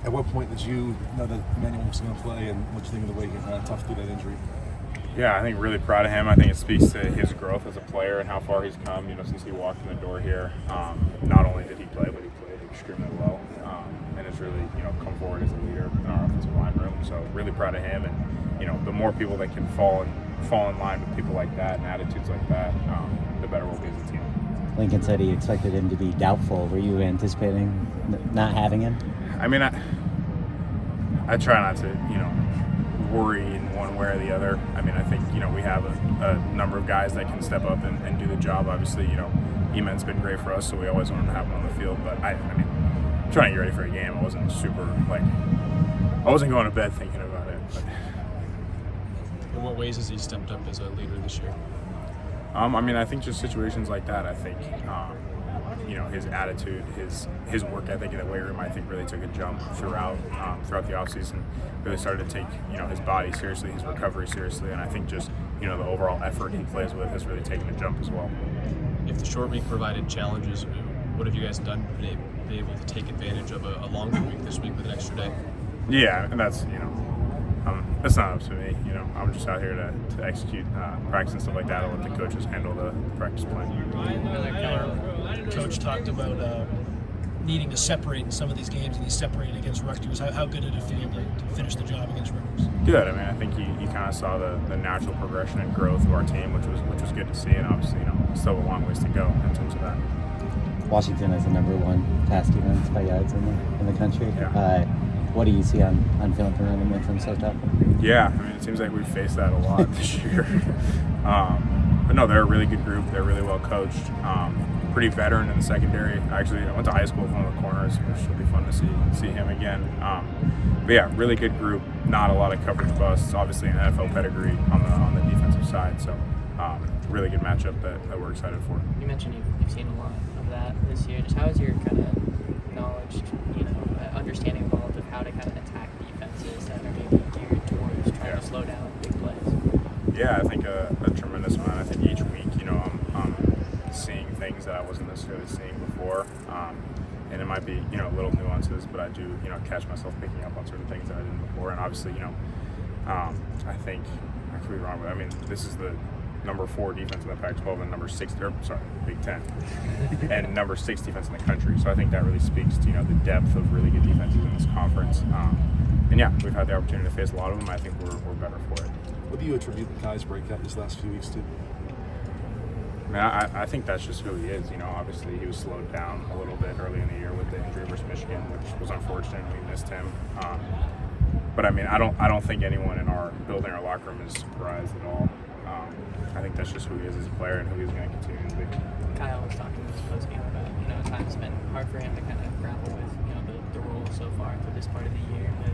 At what point did you know that Emmanuel was going to play, and what you think of the way he tough through that injury? Yeah, I think really proud of him. I think it speaks to his growth as a player and how far he's come, since he walked in the door here. Not only did he play, but he played extremely well. And has really, come forward as a leader in our offensive line room. So really proud of him. And, the more people that can fall in line with people like that and attitudes like that, the better we'll be as a team. Lincoln said he expected him to be doubtful. Were you anticipating not having him? I mean, I try not to, worry in one way or the other. I mean, I think, we have a number of guys that can step up and do the job. Obviously, Eman's been great for us, so we always want him to have him on the field. But I'm trying to get ready for a game. I wasn't I wasn't going to bed thinking about it. But. In what ways has he stepped up as a leader this year? I think just situations like that. I think, his attitude, his work ethic in the weight room, I think really took a jump throughout the offseason. Really started to take, his body seriously, his recovery seriously, and I think just, the overall effort he plays with has really taken a jump as well. If the short week provided challenges, what have you guys done to be able to take advantage of a longer week this week with an extra day? Yeah, and that's not up to me. I'm just out here to execute practice and stuff like that. I'll let the coaches handle the practice plan. Coach talked about needing to separate in some of these games, and he's separating against Rutgers. How good did it feel to finish the job against Rutgers? Good. I think you kind of saw the natural progression and growth of our team, which was good to see. And obviously, still a long ways to go in terms of that. Washington is the #1 pass defense by yards in the country. Yeah. What do you see on film from them that makes them so tough? Yeah, it seems like we've faced that a lot this year. But no, they're a really good group. They're really well coached. Pretty veteran in the secondary. Actually, I went to high school with one of the corners, which will be fun to see him again. But yeah, really good group. Not a lot of coverage busts. Obviously, an NFL pedigree on the defensive side. So really good matchup that we're excited for. You mentioned you've seen a lot of that this year. Just how is your kind of knowledge, understanding involved of how to kind of attack defenses that are maybe geared towards trying to slow down big plays? Yeah, I think a tremendous amount. I think each week, I'm seeing things that I wasn't necessarily seeing before. And it might be, little nuances, but I do, catch myself picking up on certain things that I didn't before. And obviously, I think, I could be wrong, but this is the number 4 defense in the Pac-12 and Big Ten, and number 6 defense in the country. So I think that really speaks to, the depth of really good defenses in this conference. And yeah, we've had the opportunity to face a lot of them. I think we're better for it. What do you attribute Kai's breakout these last few weeks to? I think that's just who he is. Obviously he was slowed down a little bit early in the year with the injury versus Michigan, which was unfortunate. We missed him. But I don't think anyone in our building or locker room is surprised at all. I think that's just who he is as a player and who he's going to continue to be. Kyle was talking to us post-game about, time's been hard for him to kind of grapple with, the role so far through this part of the year. But,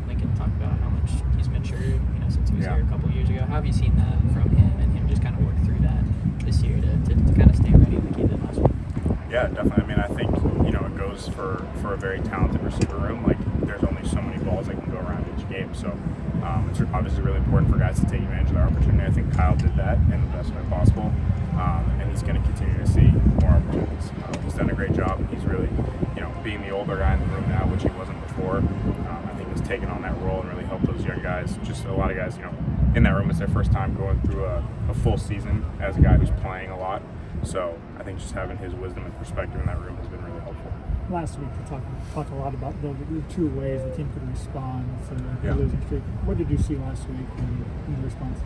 Lincoln talked about how much he's matured, since he was here a couple years ago. How have you seen that from him and him just kind of work through that this year to kind of stay ready like he did last week? Yeah, definitely. I think, it goes for a very talented receiver room. Like, there's only so many balls that can go around each game. So it's obviously really important for guys to take advantage of their opportunity. I think Kyle did that in the best way possible. And he's going to continue to see more opportunities. He's done a great job. He's really, being the older guy in the room now, which he wasn't before, I think he's taken on that role and really helped those young guys. Just a lot of guys, in that room, it's their first time going through a full season as a guy who's playing a lot. So I think just having his wisdom and perspective in that room has been really helpful. Last week, we talked a lot about the 2 ways the team could respond to the losing streak. What did you see last week in the response?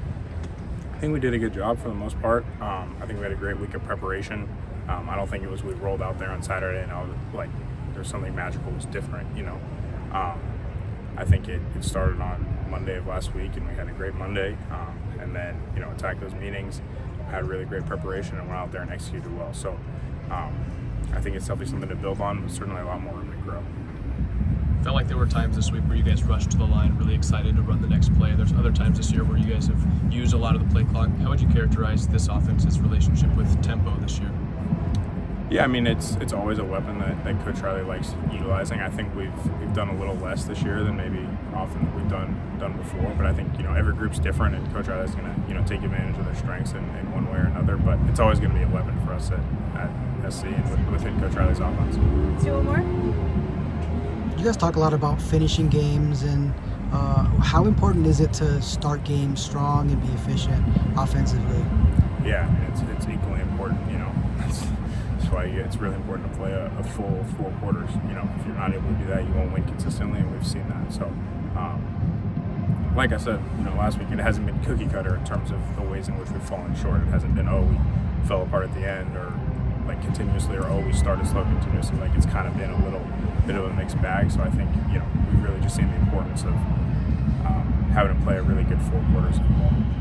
I think we did a good job for the most part. I think we had a great week of preparation. I don't think it was we rolled out there on Saturday and I was like, there's something magical was different, I think it started on Monday of last week and we had a great Monday. And then, attacked those meetings, had really great preparation and went out there and executed well. So I think it's definitely something to build on, but certainly a lot more room to grow. Felt like there were times this week where you guys rushed to the line, really excited to run the next play. There's other times this year where you guys have used a lot of the play clock. How would you characterize this offense's relationship with tempo this year? Yeah, it's always a weapon that Coach Riley likes utilizing. I think we've done a little less this year than maybe often we've done before. But I think every group's different, and Coach Riley's going to take advantage of their strengths in one way or another. But it's always going to be a weapon for us at SC and within Coach Riley's offense. Let's do one more. You guys talk a lot about finishing games, and how important is it to start games strong and be efficient offensively? Yeah, I mean, it's equally important. You know, that's why it's really important to play a full 4 quarters. You know, if you're not able to do that, you won't win consistently, and we've seen that. So, like I said, you know, last week it hasn't been cookie cutter in terms of the ways in which we've fallen short. It hasn't been, oh, we fell apart at the end, or like continuously, or oh, we started slow continuously. Like, it's kind of been a little bit of a mixed bag. So I think, you know, we've really just seen the importance of having to play a really good 4 quarters of football.